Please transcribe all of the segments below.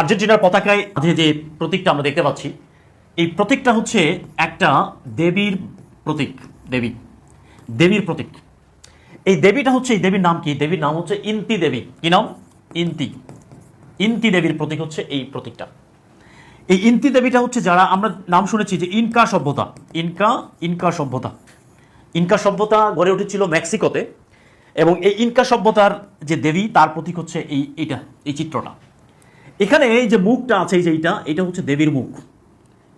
আর্জেন্টিনার পতাকায় যে প্রতীকটা আমরা দেখতে পাচ্ছি, এই প্রতীকটা হচ্ছে একটা দেবীর প্রতীক। দেবীর প্রতীক। এই দেবীটা হচ্ছে, এই দেবীর নাম কি? দেবীর নাম হচ্ছে ইন্তি দেবী। কি নাম? ইন্তি দেবীর প্রতীক হচ্ছে এই প্রতীকটা। এই ইন্তি দেবীটা হচ্ছে, যারা আমরা নাম শুনেছি যে ইনকা সভ্যতা, ইনকা সভ্যতা গড়ে উঠেছিল মেক্সিকোতে, এবং এই ইনকা সভ্যতার যে দেবী, তার প্রতীক হচ্ছে এই চিত্রটা। এখানে এই যে মুখটা আছে, এই যে এটা হচ্ছে দেবীর মুখ।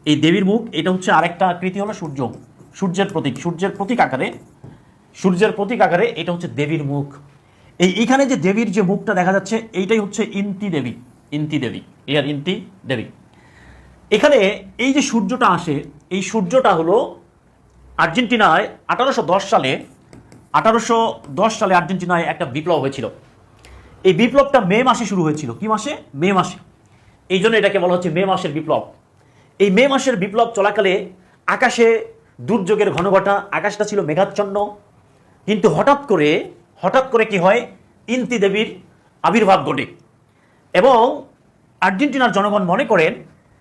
এই দেবীর মুখ, এটা হচ্ছে আরেকটা আকৃতি হলো সূর্যের প্রতীক। সূর্যের প্রতীক আকারে এটা হচ্ছে দেবীর মুখ। এইখানে যে দেবীর যে মুখটা দেখা যাচ্ছে, এইটাই হচ্ছে ইন্তি দেবী। এখানে এই যে সূর্যটা আসে, এই সূর্যটা হলো আর্জেন্টিনায় 1810 সালে আর্জেন্টিনায় একটা বিপ্লব হয়েছিল। এই বিপ্লবটা মে মাসে শুরু হয়েছিল। কি মাসে? মে মাসে। এই জন্য এটাকে বলা হচ্ছে মে মাসের বিপ্লব। এই মে মাসের বিপ্লব চলাকালে আকাশে দুর্যোগের ঘনঘটা, আকাশটা ছিল মেঘাচ্ছন্ন। কিন্তু হঠাৎ করে কি হয়? ইন্তি দেবীর আবির্ভাব ঘটে, এবং আর্জেন্টিনার জনগণ মনে করেন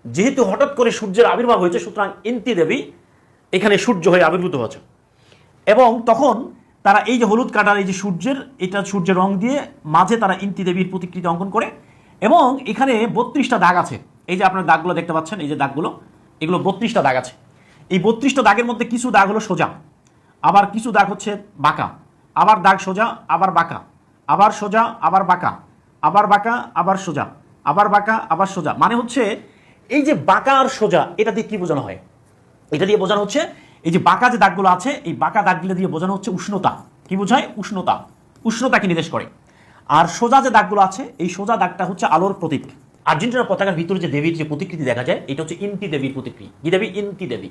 যেহেতু হঠাৎ করে সূর্যের আবির্ভাব হয়েছে, সুতরাং ইন্তি দেবী এখানে সূর্য হয়ে আবির্ভূত হয়েছে। এবং তখন তারা এই যে হলুদ কাটার এই যে সূর্যের রং দিয়ে মাঝে তারা ইন্তি দেবীর প্রতিকৃতি অঙ্কন করে, এবং এখানে 32টা দাগ আছে। এই যে আপনার দাগগুলো দেখতে পাচ্ছেন, এই যে দাগগুলো, এগুলো 32টা দাগ আছে। এই 32টা দাগের মধ্যে কিছু দাগ হলো সোজা, আবার কিছু দাগ হচ্ছে বাঁকা, আবার দাগ সোজা, আবার বাঁকা, আবার সোজা, আবার বাঁকা, আবার বাঁকা, আবার সোজা, আবার বাঁকা, আবার সোজা। মানে হচ্ছে এই যে বাঁকা আর সোজা, এটা দিয়ে কি বোঝানো হয়? এটা দিয়ে বোঝানো হচ্ছে এই যে বাঁকা যে দাগগুলো আছে, এই বাঁকা দাগগুলো দিয়ে বোঝানো হচ্ছে উষ্ণতা। কি বোঝায়? উষ্ণতাকে নির্দেশ করে। আর সোজা যে দাগগুলো আছে, এই সোজা দাগটা হচ্ছে আলোর প্রতীক। আর্জেন্টিনার পতাকার ভিতরে যে দেবীর যে প্রতিকৃতি দেখা যায়, এটা হচ্ছে ইন্তি দেবীর প্রতিকৃতি। কি দেবী? ইন্তি দেবী।